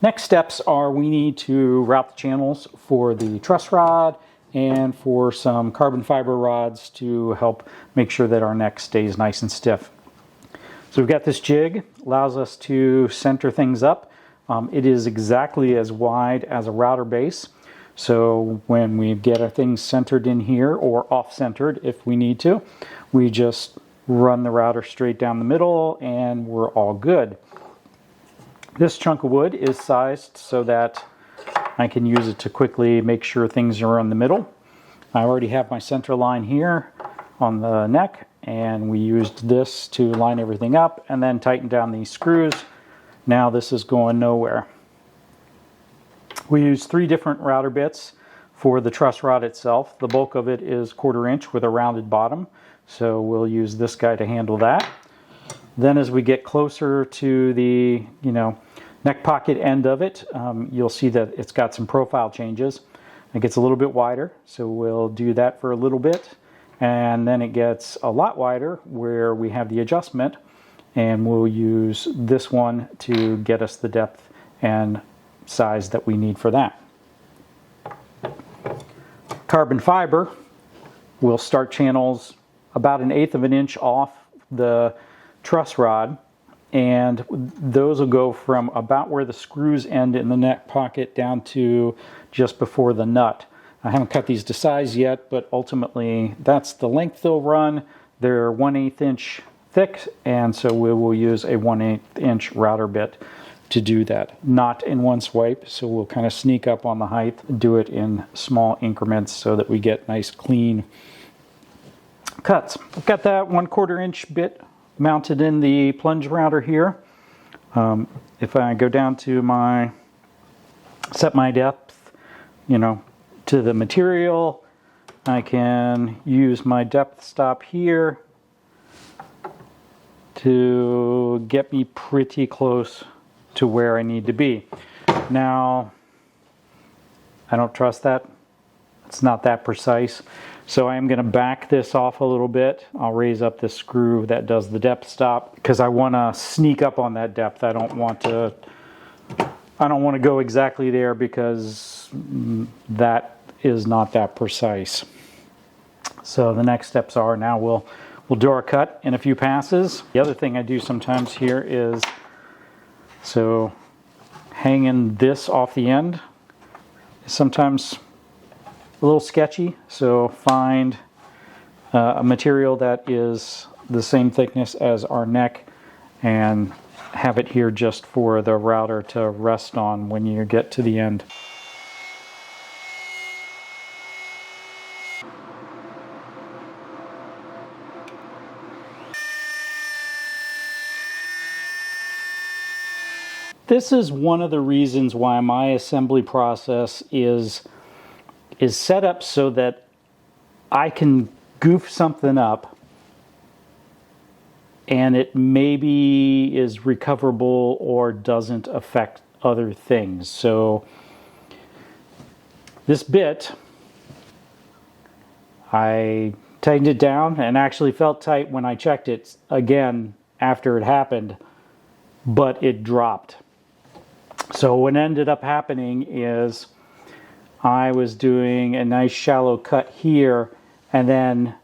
Next steps are we need to route the channels for the truss rod and for some carbon fiber rods to help make sure that our neck stays nice and stiff. So we've got this jig, allows us to center things up. It is exactly as wide as a router base. So when we get our things centered in here or off-centered if we need to, we just run the router straight down the middle and we're all good. This chunk of wood is sized so that I can use it to quickly make sure things are in the middle. I already have my center line here on the neck, and we used this to line everything up and then tighten down these screws. Now this is going nowhere. We use 3 different router bits for the truss rod itself. The bulk of it is 1/4 inch with a rounded bottom, so we'll use this guy to handle that. Then as we get closer to the neck pocket end of it, you'll see that it's got some profile changes. It gets a little bit wider, so we'll do that for a little bit. And then it gets a lot wider where we have the adjustment, and we'll use this one to get us the depth and size that we need for that. Carbon fiber will start channels about 1/8 of an inch off the truss rod, and those will go from about where the screws end in the neck pocket down to just before the nut. I haven't cut these to size yet, but ultimately that's the length they'll run. They're 1/8 inch thick, and so we will use a 1/8 inch router bit to do that. Not in one swipe, so we'll kind of sneak up on the height, do it in small increments so that we get nice clean cuts. I've got that 1/4 inch bit mounted in the plunge router here. If I go down to set my depth, to the material, I can use my depth stop here to get me pretty close to where I need to be. Now, I don't trust that. It's not that precise. So I am going to back this off a little bit. I'll raise up this screw that does the depth stop because I want to sneak up on that depth. I don't want to go exactly there because that is not that precise. So the next steps are now we'll do our cut in a few passes. The other thing I do sometimes here is hanging this off the end is sometimes a little sketchy, so find a material that is the same thickness as our neck and have it here just for the router to rest on when you get to the end. This is one of the reasons why my assembly process is set up so that I can goof something up and it maybe is recoverable or doesn't affect other things. So this bit, I tightened it down and actually felt tight when I checked it again after it happened, but it dropped. So what ended up happening is I was doing a nice shallow cut here, and then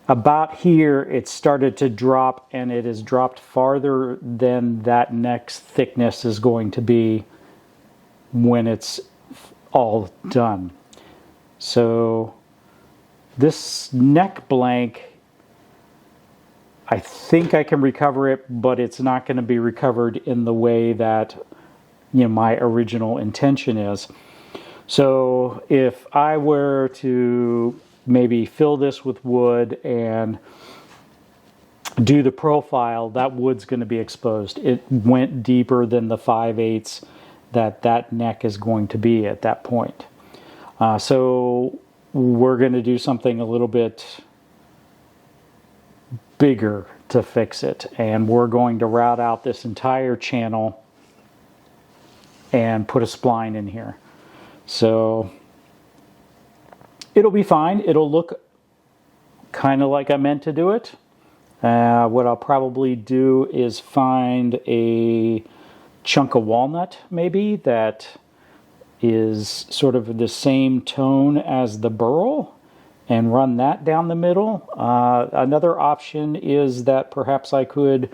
about here it started to drop, and it has dropped farther than that next thickness is going to be when it's all done. So this neck blank, I think I can recover it, but it's not going to be recovered in the way that my original intention is. So if I were to maybe fill this with wood and do the profile, that wood's going to be exposed. It went deeper than the 5/8 that neck is going to be at that point. So we're going to do something a little bit bigger to fix it, and we're going to route out this entire channel and put a spline in here. So it'll be fine. It'll look kind of like I meant to do it. What I'll probably do is find a chunk of walnut maybe that is sort of the same tone as the burl, and run that down the middle. Another option is that perhaps I could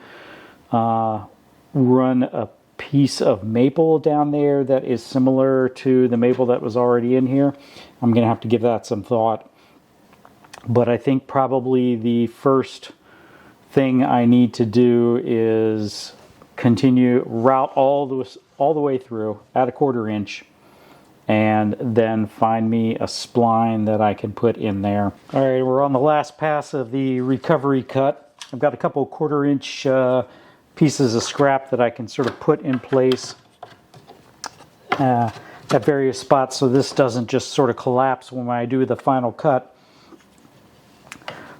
run a piece of maple down there that is similar to the maple that was already in here. I'm going to have to give that some thought. But I think probably the first thing I need to do is continue route all the way through at 1/4 inch, and then find me a spline that I can put in there. All right, we're on the last pass of the recovery cut. I've got a couple 1/4 inch pieces of scrap that I can sort of put in place at various spots so this doesn't just sort of collapse when I do the final cut.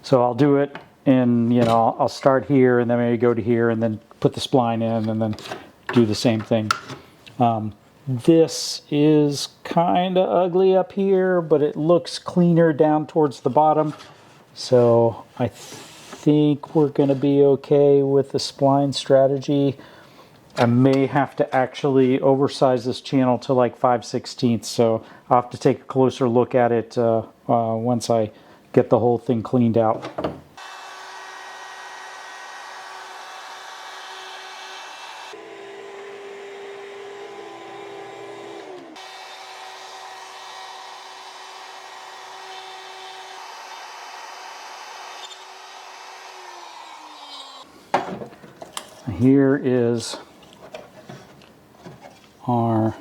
So I'll do it in, I'll start here and then maybe go to here and then put the spline in and then do the same thing. This is kind of ugly up here, but it looks cleaner down towards the bottom. So I think we're going to be okay with the spline strategy. I may have to actually oversize this channel to like 5/16, so I'll have to take a closer look at it once I get the whole thing cleaned out. Here is our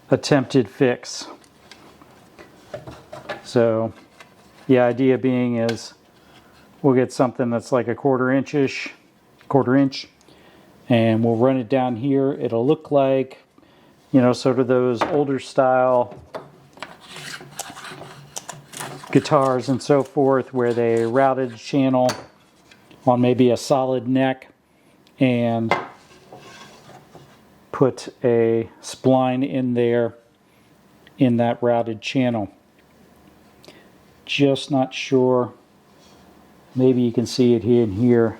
attempted fix. So the idea being is we'll get something that's like a 1/4 inch, and we'll run it down here. It'll look like, sort of those older style guitars and so forth where they routed channel on maybe a solid neck and put a spline in there in that routed channel. Just not sure. Maybe you can see it here and here.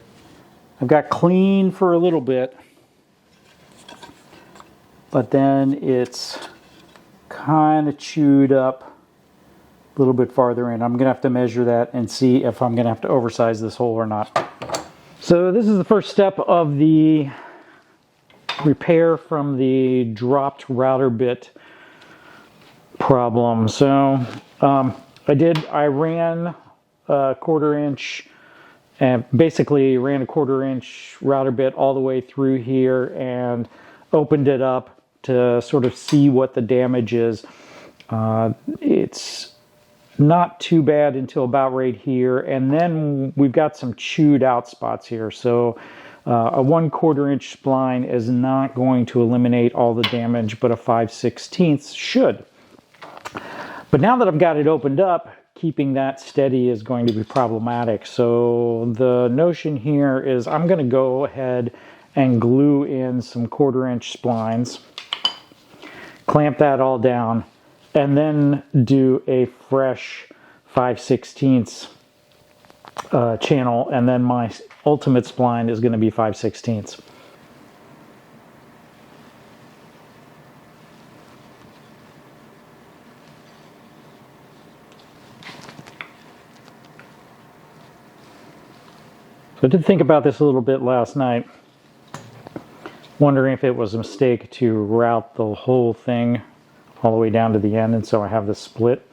I've got clean for a little bit, but then it's kind of chewed up a little bit farther in. I'm going to have to measure that and see if I'm going to have to oversize this hole or not. So this is the first step of the repair from the dropped router bit problem. So I ran a 1/4 inch and basically ran a 1/4 inch router bit all the way through here and opened it up to sort of see what the damage is. It's not too bad until about right here, and then we've got some chewed out spots here. So a 1/4 inch spline is not going to eliminate all the damage, but a 5/16 should. But now that I've got it opened up, keeping that steady is going to be problematic. So the notion here is I'm going to go ahead and glue in some 1/4 inch splines, clamp that all down, and then do a fresh 5/16 channel, and then my ultimate spline is going to be 5/16. So I did think about this a little bit last night, wondering if it was a mistake to route the whole thing all the way down to the end, and so I have this split.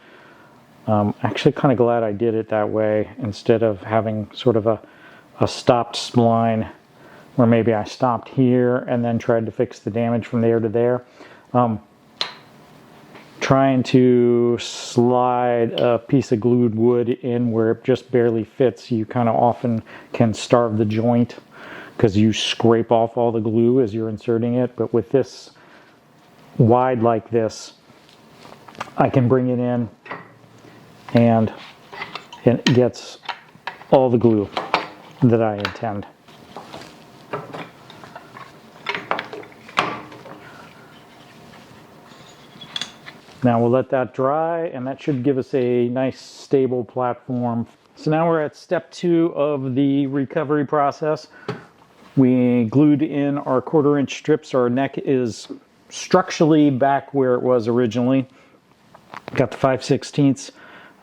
Actually kind of glad I did it that way instead of having sort of a stopped spline where maybe I stopped here and then tried to fix the damage from there to there. Trying to slide a piece of glued wood in where it just barely fits, you kind of often can starve the joint because you scrape off all the glue as you're inserting it. But with this wide like this, I can bring it in and it gets all the glue that I intend. Now we'll let that dry, and that should give us a nice stable platform. So now we're at step 2 of the recovery process. We glued in our 1/4-inch strips. Our neck is structurally back where it was originally. Got the 5/16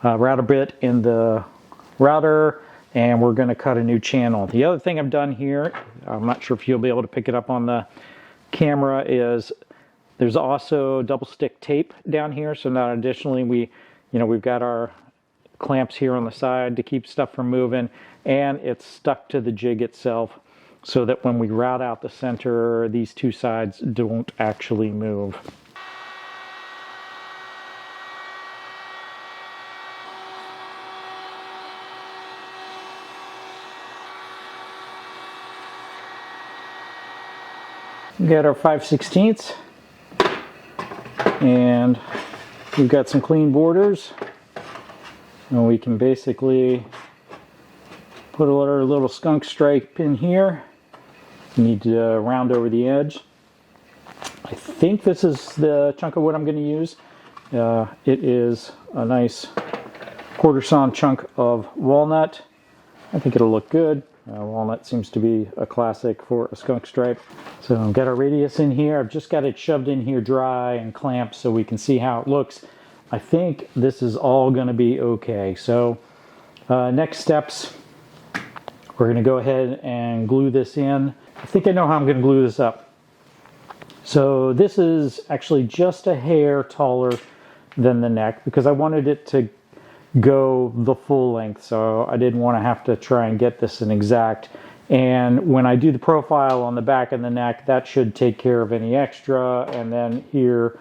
router bit in the router, and we're going to cut a new channel. The other thing I've done here, I'm not sure if you'll be able to pick it up on the camera, is there's also double stick tape down here. So now additionally we've got our clamps here on the side to keep stuff from moving, and it's stuck to the jig itself so that when we route out the center, these two sides don't actually move. We got our 5/16, and we've got some clean borders, and we can basically put our little skunk stripe in here. You need to round over the edge. I think this is the chunk of wood I'm going to use. It is a nice 1/4 sawn chunk of walnut. I think it'll look good. Walnut seems to be a classic for a skunk stripe. So I've got our radius in here. I've just got it shoved in here dry and clamped so we can see how it looks. I think this is all going to be okay. So next steps, we're going to go ahead and glue this in. I think I know how I'm going to glue this up. So this is actually just a hair taller than the neck because I wanted it to go the full length, so I didn't want to have to try and get this an exact. And when I do the profile on the back and the neck, that should take care of any extra. And then here,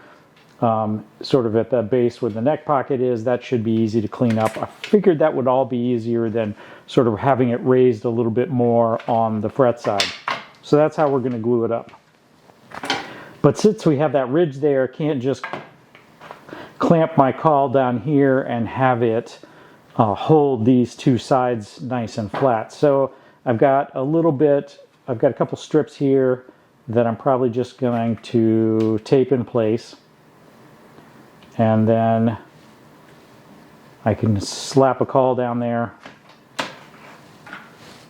sort of at the base where the neck pocket is, that should be easy to clean up. I figured that would all be easier than sort of having it raised a little bit more on the fret side. So that's how we're going to glue it up. But since we have that ridge there, I can't just clamp my caul down here and have it hold these two sides nice and flat. So I've got a couple strips here that I'm probably just going to tape in place. And then I can slap a caul down there.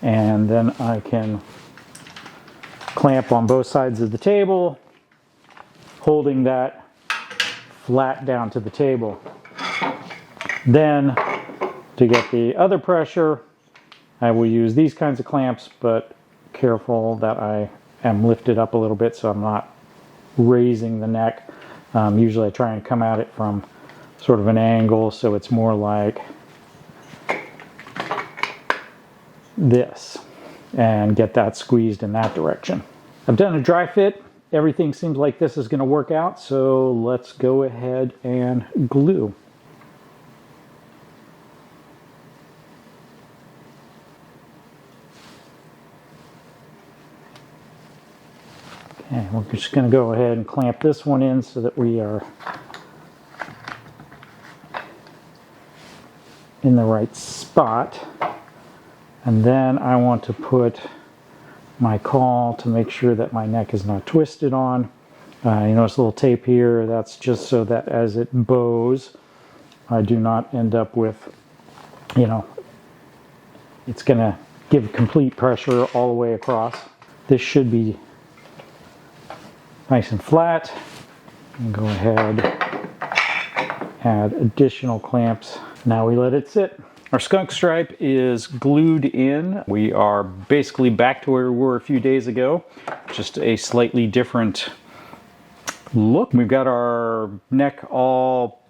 And then I can clamp on both sides of the table, holding that flat down to the table. Then to get the other pressure, I will use these kinds of clamps, but careful that I am lifted up a little bit so I'm not raising the neck. Usually I try and come at it from sort of an angle so it's more like this and get that squeezed in that direction. I've done a dry fit. Everything seems like this is going to work out, so let's go ahead and glue. Okay, we're just going to go ahead and clamp this one in so that we are in the right spot. And then I want to put my caul to make sure that my neck is not twisted on. You notice a little tape here. That's just so that as it bows, I do not end up with, it's going to give complete pressure all the way across. This should be nice and flat. And go ahead, add additional clamps. Now we let it sit. Our skunk stripe is glued in. We are basically back to where we were a few days ago, just a slightly different look. We've got our neck all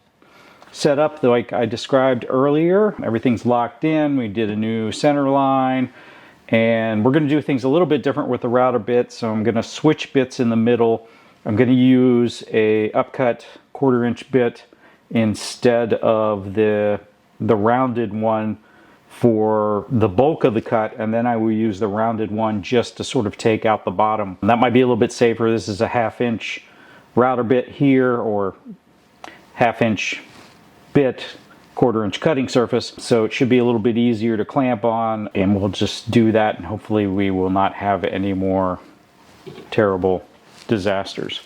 set up like I described earlier. Everything's locked in. We did a new center line, and we're going to do things a little bit different with the router bit. So I'm going to switch bits in the middle. I'm going to use a upcut 1/4-inch bit instead of the rounded one for the bulk of the cut, and then I will use the rounded one just to sort of take out the bottom. And that might be a little bit safer. This is a 1/2-inch router bit here, or 1/2-inch bit, 1/4-inch cutting surface, so it should be a little bit easier to clamp on, and we'll just do that, and hopefully we will not have any more terrible disasters.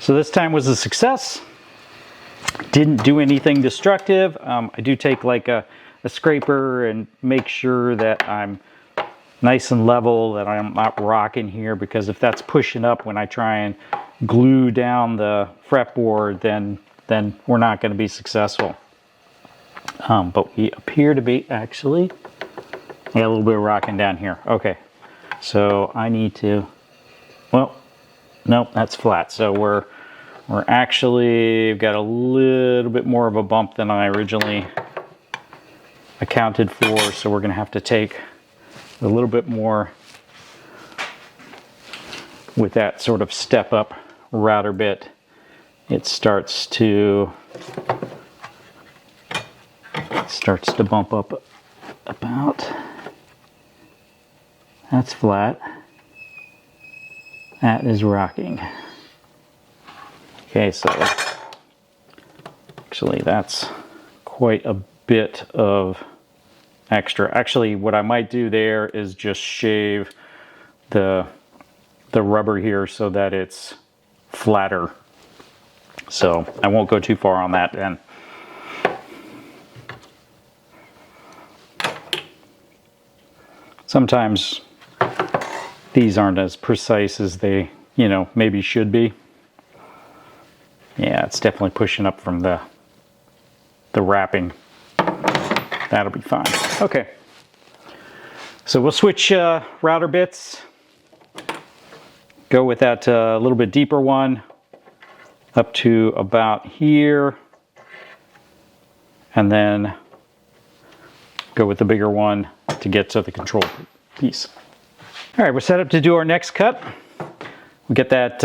So this time was a success. Didn't do anything destructive. I do take like a scraper and make sure that I'm nice and level, that I'm not rocking here, because if that's pushing up when I try and glue down the fretboard, then we're not going to be successful. But we appear to be actually, yeah, a little bit of rocking down here. Okay, so I need to, well, nope, that's flat. So we're actually got a little bit more of a bump than I originally accounted for. So we're going to have to take a little bit more with that sort of step up router bit. It starts to bump up about, that's flat, that is rocking. Okay, so actually that's quite a bit of extra. Actually, what I might do there is just shave the rubber here so that it's flatter. So I won't go too far on that then. Sometimes these aren't as precise as they, maybe should be. Yeah, it's definitely pushing up from the wrapping. That'll be fine. Okay. So we'll switch router bits. Go with that little bit deeper one up to about here. And then go with the bigger one to get to the control piece. All right, we're set up to do our next cut. We get that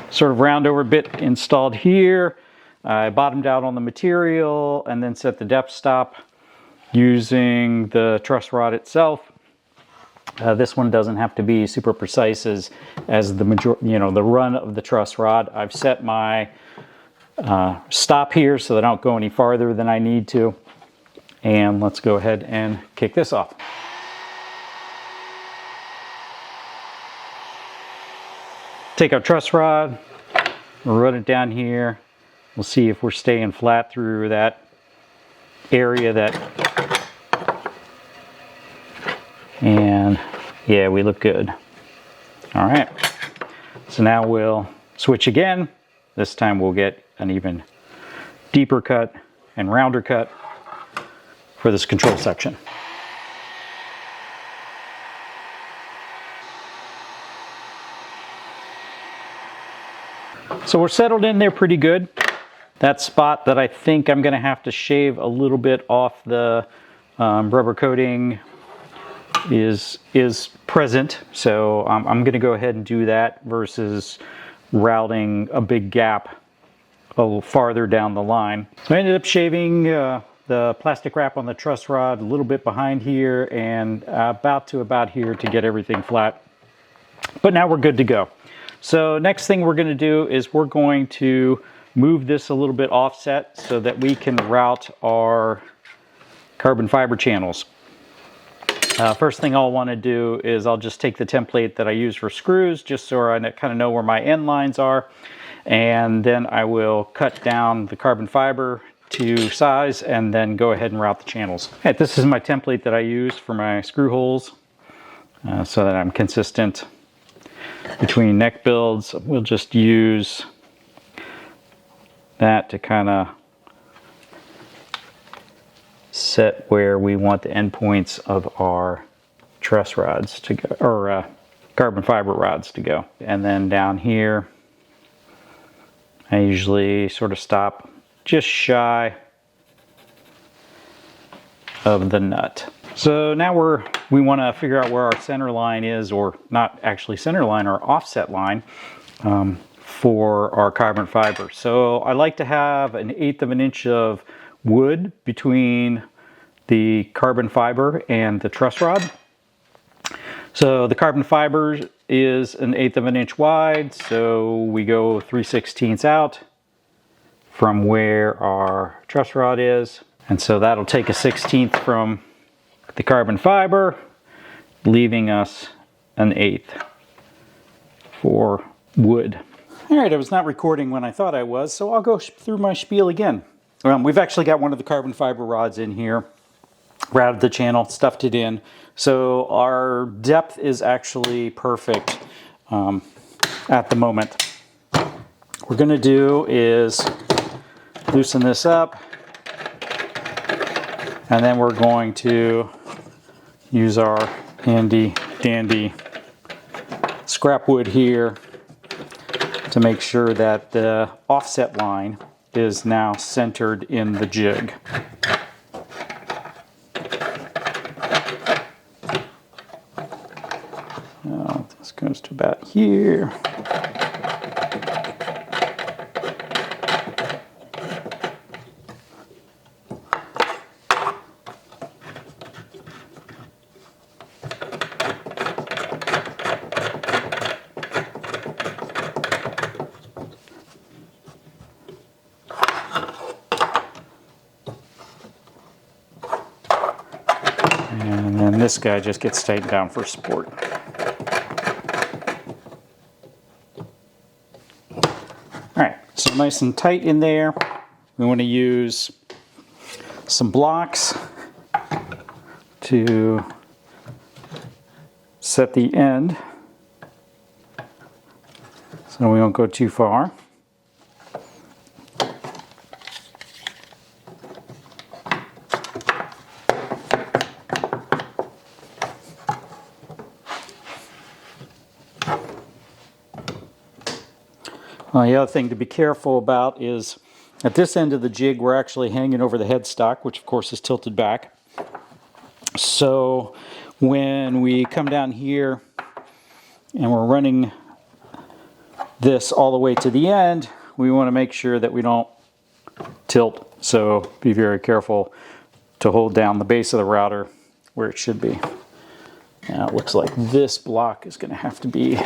sort of round over bit installed here. I bottomed out on the material and then set the depth stop using the truss rod itself. This one doesn't have to be super precise as the the run of the truss rod. I've set my stop here so that I don't go any farther than I need to. And let's go ahead and kick this off. Take our truss rod, we'll run it down here. We'll see if we're staying flat through that area and yeah, we look good. All right, so now we'll switch again. This time we'll get an even deeper cut and rounder cut for this control section. So we're settled in there pretty good. That spot that I think I'm going to have to shave a little bit off the rubber coating is present. So I'm going to go ahead and do that versus routing a big gap a little farther down the line. So I ended up shaving the plastic wrap on the truss rod a little bit behind here and about here to get everything flat. But now we're good to go. So next thing we're going to do is we're going to move this a little bit offset so that we can route our carbon fiber channels. First thing I'll want to do is I'll just take the template that I use for screws just so I kind of know where my end lines are, and then I will cut down the carbon fiber to size and then go ahead and route the channels. Okay, this is my template that I use for my screw holes so that I'm consistent between neck builds. We'll just use that to kind of set where we want the endpoints of our truss rods to go, or carbon fiber rods to go. And then down here, I usually sort of stop just shy of the nut. So now we want to figure out where our center line is, or not actually center line, or offset line for our carbon fiber. So I like to have 1/8 of an inch of wood between the carbon fiber and the truss rod. So the carbon fiber is 1/8 of an inch wide, so we go 3/16 out from where our truss rod is. And so that'll take a 1/16 from the carbon fiber, leaving us 1/8 for wood. All right, I was not recording when I thought I was, so I'll go through my spiel again. We've actually got one of the carbon fiber rods in here, routed the channel, stuffed it in. So our depth is actually perfect at the moment. What we're gonna do is loosen this up, and then we're going to use our handy dandy scrap wood here to make sure that the offset line is now centered in the jig. Now this goes to about here. And then this guy just gets tightened down for sport. Alright, so nice and tight in there. We want to use some blocks to set the end so we won't go too far. The other thing to be careful about is at this end of the jig we're actually hanging over the headstock, which of course is tilted back. So when we come down here and we're running this all the way to the end, we want to make sure that we don't tilt. So be very careful to hold down the base of the router where it should be. Now it looks like this block is going to have to be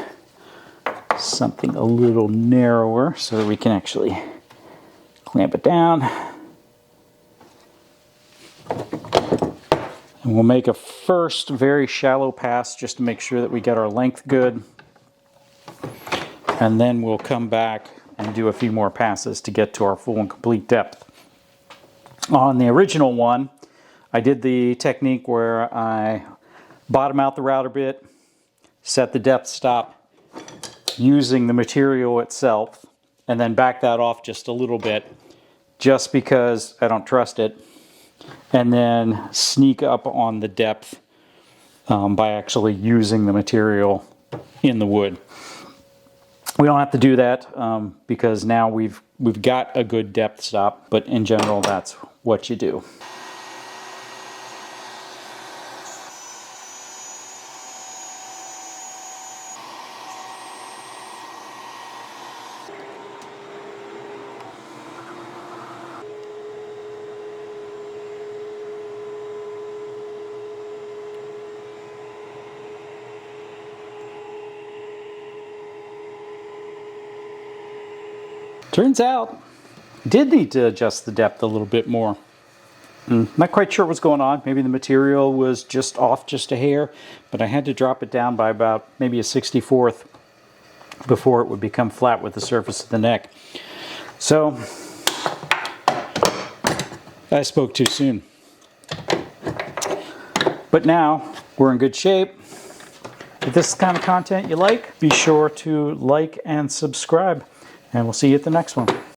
something a little narrower so that we can actually clamp it down. And we'll make a first very shallow pass just to make sure that we get our length good. And then we'll come back and do a few more passes to get to our full and complete depth. On the original one, I did the technique where I bottom out the router bit, set the depth stop using the material itself, and then back that off just a little bit just because I don't trust it, and then sneak up on the depth by actually using the material in the wood. We don't have to do that because now we've got a good depth stop, but in general that's what you do. Turns out I did need to adjust the depth a little bit more. Not quite sure what's going on. Maybe the material was just off just a hair, but I had to drop it down by about maybe a 64th before it would become flat with the surface of the neck. So I spoke too soon. But now we're in good shape. If this is the kind of content you like, be sure to like and subscribe. And we'll see you at the next one.